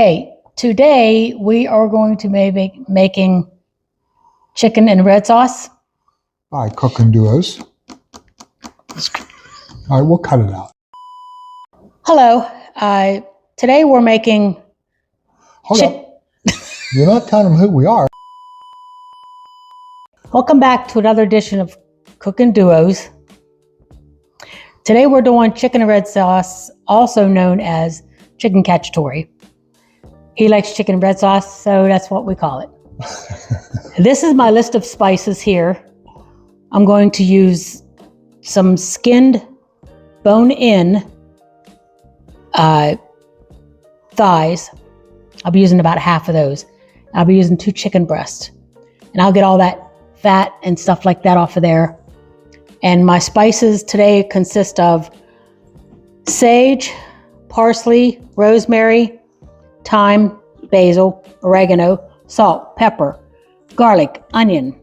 Okay, today we are going to be making chicken and red sauce. By Cookn duos. All right, we'll cut it out. Hello, today we're making... Hold up. You're not telling them who we are. Welcome back to another edition of Cookn Duos. Today we're doing chicken and red sauce, also known as chicken cacciatore. He likes chicken and red sauce, so that's what we call it. This is my list of spices here. I'm going to use some skinned, bone-in thighs. I'll be using about half of those. I'll be using 2 chicken breasts. And I'll get all that fat and stuff like that off of there. And my spices today consist of sage, parsley, rosemary, thyme, basil, oregano, salt, pepper, garlic, onion,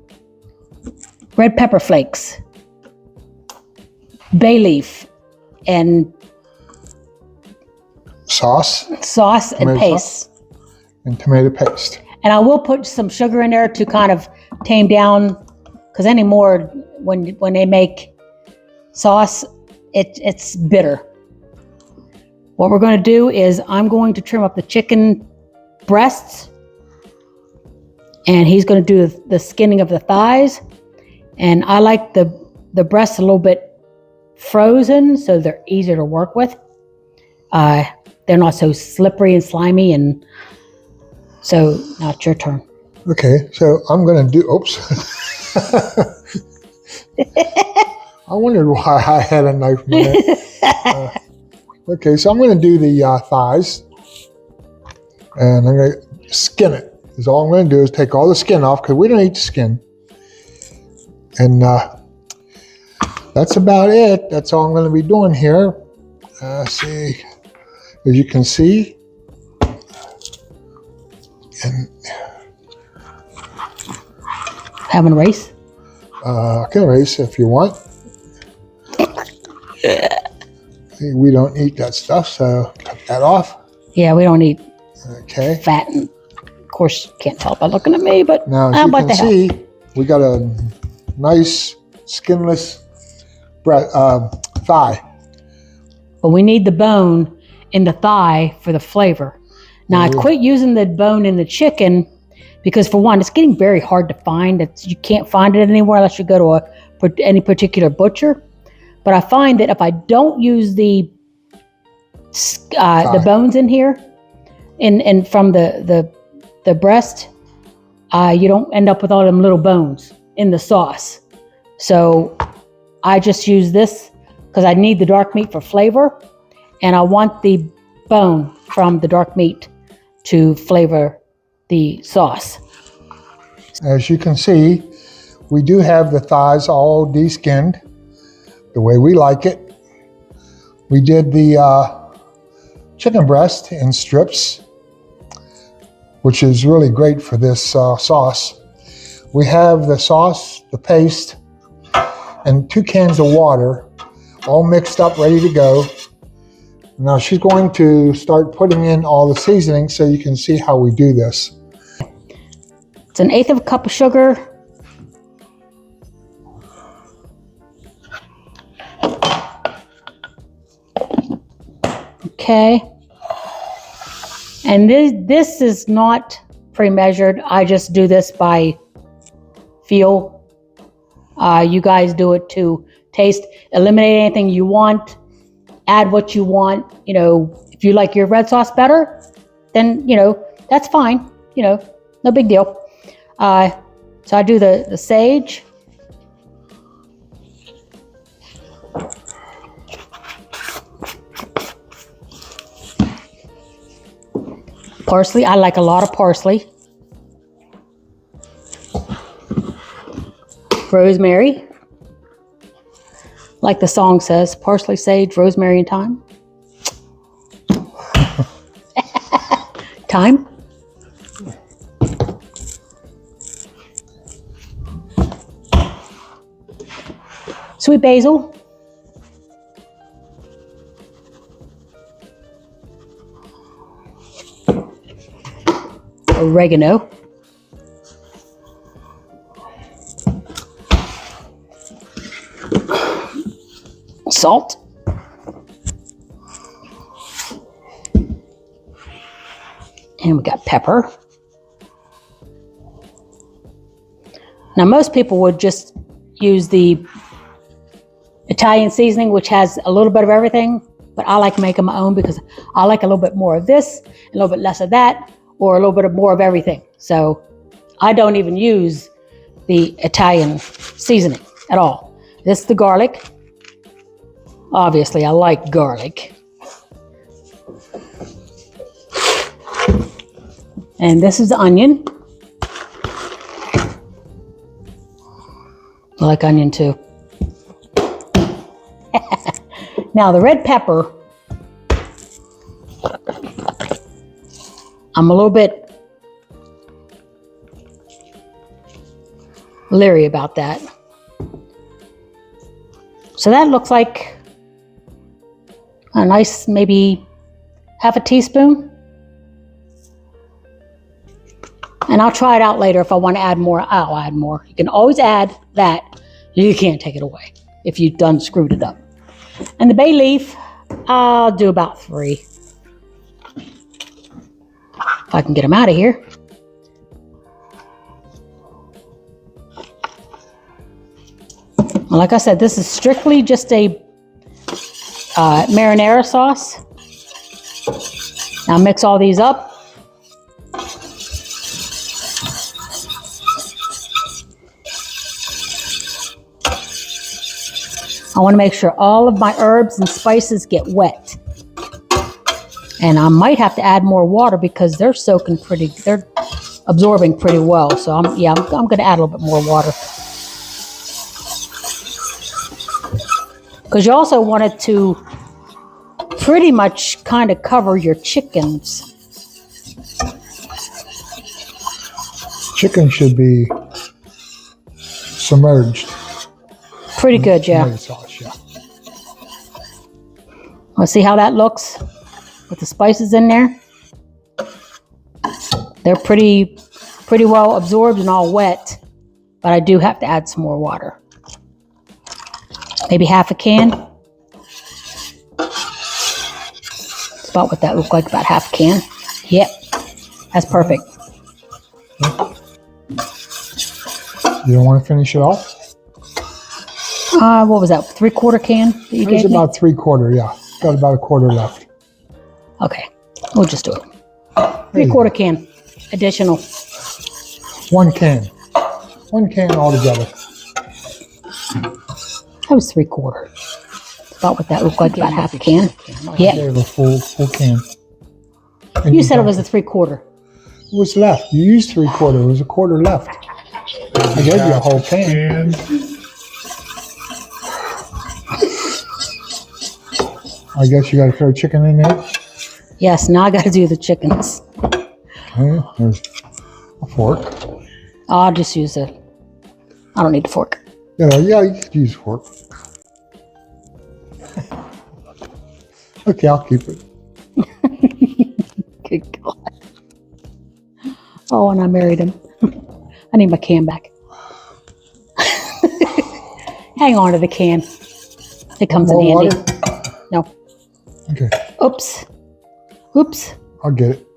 red pepper flakes, bay leaf, and Sauce and paste. And tomato paste. And I will put some sugar in there to kind of tame down, because anymore when they make sauce, it's bitter. What we're going to do is I'm going to trim up the chicken breasts, and he's going to do the skinning of the thighs. And I like the breasts a little bit frozen so they're easier to work with. They're not so slippery and slimy, and so now it's your turn. Okay, so I'm going to do, oops. I wondered why I had a knife in there. Okay, so I'm going to do the thighs, and I'm going to skin it. Because all I'm going to do is take all the skin off, because we don't eat the skin. And that's about it. That's all I'm going to be doing here. See, as you can see, and Have an erase? I can erase if you want. See, we don't eat that stuff, so cut that off. Yeah, we don't eat Okay. fat, and of course you can't tell by looking at me, but Now, as how you about can the hell? see, we got a nice skinless thigh. But we need the bone in the thigh for the flavor. Now, I quit using the bone in the chicken because, for one, it's getting very hard to find. You can't find it anywhere unless you go to any particular butcher. But I find that if I don't use the bones in here, and from the breast, you don't end up with all them little bones in the sauce. So I just use this because I need the dark meat for flavor, and I want the bone from the dark meat to flavor the sauce. As you can see, we do have the thighs all de-skinned the way we like it. We did the chicken breast in strips, which is really great for this sauce. We have the sauce, the paste, and 2 cans of water, all mixed up, ready to go. Now she's going to start putting in all the seasonings so you can see how we do this. It's 1/8 cup of sugar. Okay. And this is not pre-measured. I just do this by feel. You guys do it to taste. Eliminate anything you want. Add what you want. You know, if you like your red sauce better, then, you know, that's fine. You know, no big deal. So I do the sage. Parsley, I like a lot of parsley. Rosemary, like the song says, parsley, sage, rosemary, and thyme. Thyme. Sweet basil. oregano. Salt. And we got pepper. Now most people would just use the Italian seasoning, which has a little bit of everything, but I like making my own because I like a little bit more of this, a little bit less of that, or a little bit of more of everything. So I don't even use the Italian seasoning at all. This is the garlic. Obviously, I like garlic. And this is the onion. I like onion too. Now the red pepper, I'm a little bit leery about that. So that looks like a nice, maybe half a teaspoon. And I'll try it out later if I want to add more, I'll add more. You can always add that. You can't take it away if you've done screwed it up. And the bay leaf, I'll do about 3. If I can get them out of here. Well, like I said, this is strictly just a marinara sauce. Now mix all these up. I want to make sure all of my herbs and spices get wet. And I might have to add more water because they're soaking they're absorbing pretty well. So I'm going to add a little bit more water. Because you also want it to pretty much kind of cover your chickens. Chicken should be submerged. Pretty good, yeah. Sauce, yeah. Let's see how that looks with the spices in there. They're pretty well absorbed and all wet, but I do have to add some more water. Maybe half a can. It's about what that looked like, about half a can. Yep, that's perfect. You don't want to finish it off? What was that, 3/4 can that you gave me? It's about 3/4, yeah. Got about a quarter left. Okay, we'll just do it. 3/4 can, additional. 1 can. 1 can altogether. That was 3/4. It's about what that looked like, about half a can. I Yeah. gave a full can. And You said it was a 3/4. What's left? You used 3/4. There was a quarter left. I gave you a whole can. I guess you got to throw chicken in there. Yes, now I got to do the chickens. Okay, there's a fork. I'll just use I don't need the fork. Yeah, you could use a fork. Okay, I'll keep it. Good God. Oh, and I married him. I need my can back. Hang on to the can. It comes in More handy. water? No. Okay, Oops. Oops. I'll get it.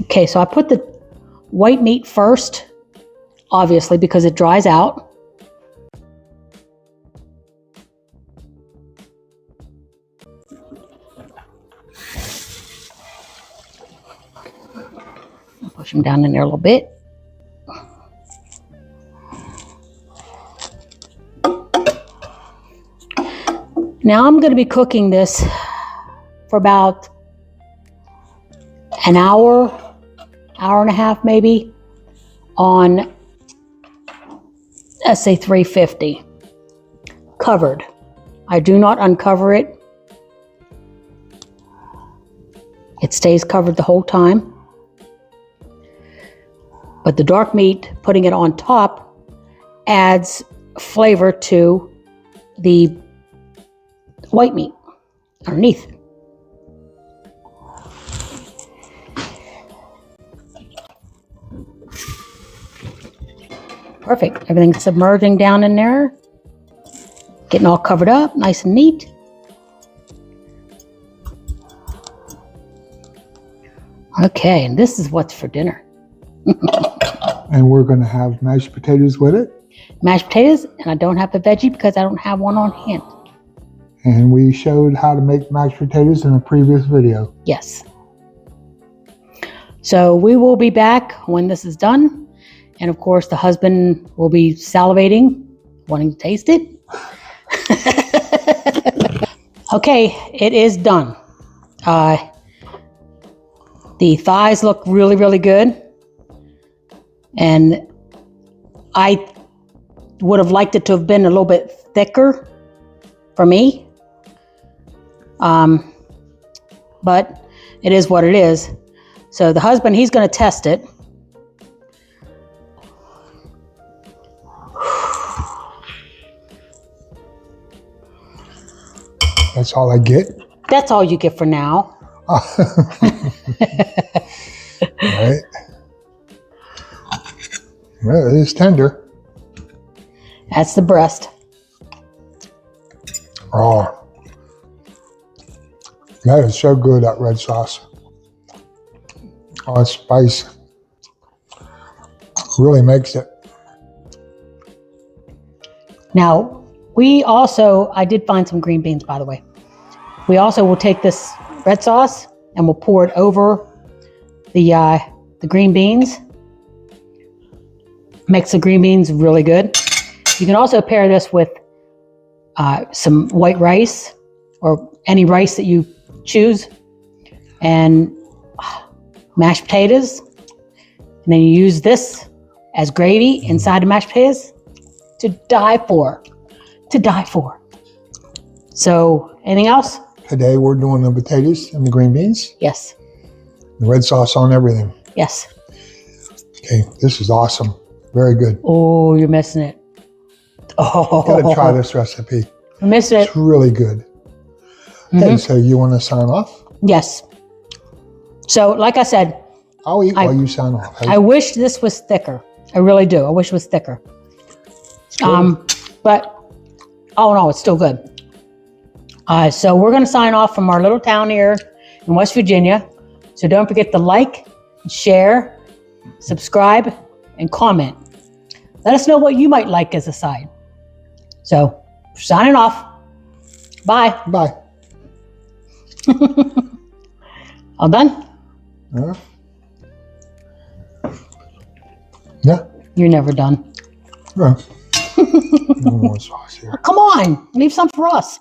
Okay, so I put the white meat first, obviously, because it dries out. Push them down in there a little bit. Now I'm going to be cooking this for about an hour, hour and a half maybe, on, let's say 350, covered. I do not uncover it. It stays covered the whole time. But the dark meat, putting it on top, adds flavor to the white meat underneath. Perfect. Everything's submerging down in there. Getting all covered up, nice and neat. Okay, and this is what's for dinner. And we're going to have mashed potatoes with it. Mashed potatoes, and I don't have the veggie because I don't have one on hand. And we showed how to make mashed potatoes in a previous video. Yes. So we will be back when this is done. And of course, the husband will be salivating, wanting to taste it. Okay, it is done. The thighs look really, really good. And I would have liked it to have been a little bit thicker for me. But it is what it is. So the husband, he's going to test it. That's all I get. That's all you get for now. Right. Well, it is tender. That's the breast. Oh, that is so good, that red sauce. Oh, it's spice. Really makes it. Now, I did find some green beans, by the way. We also will take this red sauce and we'll pour it over the green beans. Makes the green beans really good. You can also pair this with some white rice or any rice that you choose, and mashed potatoes. And then you use this as gravy inside the mashed potatoes. To die for. To die for. So, anything else? Today we're doing the potatoes and the green beans. Yes. The red sauce on everything. Yes. Okay, this is awesome. Very good. Oh, you're missing it. Oh. Gotta try this recipe. I missed it. It's really good. Okay, so you want to sign off? Yes. So, like I said, I'll eat while you sign off. I wish this was thicker. I really do. I wish it was thicker. But, oh no, it's still good. So we're going to sign off from our little town here in West Virginia. So don't forget to like, share, subscribe, and comment. Let us know what you might like as a side. So, signing off. Bye. Bye. All done? Yeah. You're never done. Yeah. More sauce here. Come on, leave some for us.